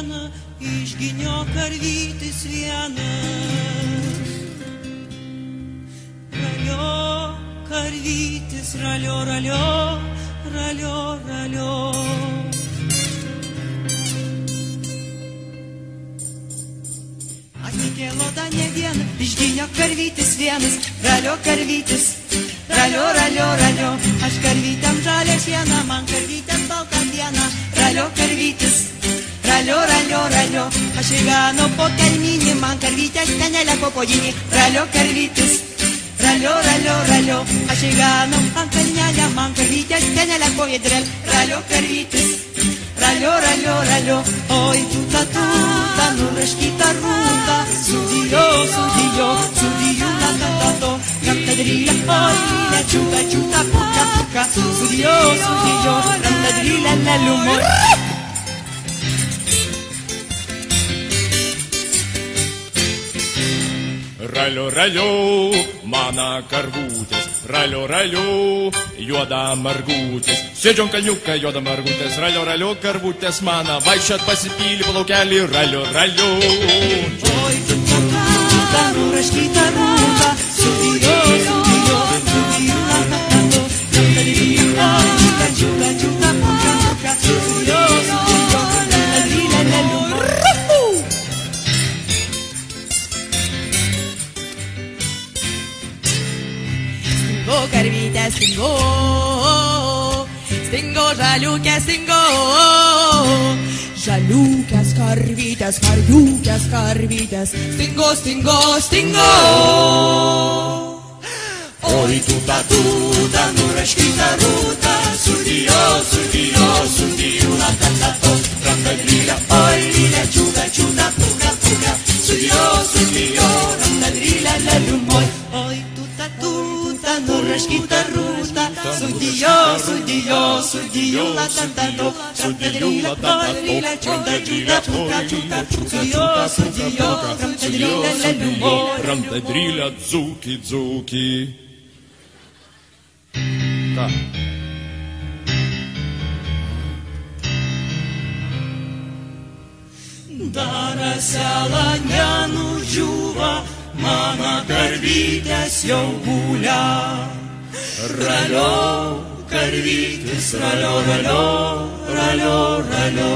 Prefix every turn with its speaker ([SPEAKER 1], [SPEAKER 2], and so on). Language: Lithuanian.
[SPEAKER 1] dieną išginio karvytis vienas. Ralio, karvytis, ralio, ralio, ralio, ralio. Atsikėlo da ne vieną, išginio karvytis vienas. Ralio, karvytis, ralio, ralio, ralio. Aš karvytėm žalę šieną, man karvytėm baltą dieną. Ralio, karvytis, ralio, ralio, ralio. Aš įgano po kelminį, man karvytės tenelę popodinį. Ralio, karvytis, ralio, ralio, ralio. Aš įgano ant kalnelę, man karvytės tenelę pojedrel. Ralio, karvytis, ralio, ralio, ralio. Oi, tuta, tuta, nuraškyta rūta. Sudijo, sudijo, sudijo, natatato. Ramtadrila, oi, lila, čiuta, čiuta, puka, puka. Sudijo, sudijo, ramtadrila, lelumor.
[SPEAKER 2] Ralio, ralio, mana karvutės, ralio, ralio, juoda margutės. Sėdžiom kalniuką, juoda margutės, ralio, ralio, karvutės mana, vaikščiat pasipylį palaukelį, ralio, ralio.
[SPEAKER 1] Oi, tuta, tuta, nuraškyta rūta, sudijo, sudijo, sudijo, natatato. Ramtadrila, čiuta, čiuta, čiuta, puka, puka. Sudijo, sudijo, ramtadrila, lelumor. Stingo, karvytė, stingo, stingo, žaliukė, stingo. Žaliukės, karvytės, karviukės, karvytės, stingo, stingo, stingo.
[SPEAKER 2] Oi, tuta, tuta, nuraškyta rūta, sudijo, sudijo, sudijo, natatato. Ramtadrila, oi, lila, čiuta, čiuta, puka, puka. Sudijo, sudijo, ramtadrila, lelumor. Oi, tuta, tuta, nuraškyta rūta, sudijo, sudijo, sudijo, natatato. Ramtadrila, oi, lila, čiuta, čiuta, puka, puka. Sudijo, sudijo, ramtadrila, lelumor. Ramtadrila, dzuki, dzuki. Ta. Darasela nenudžiūva, mano karvytės jau gulia. Ralio, karvytis, ralio, ralio, ralio, ralio.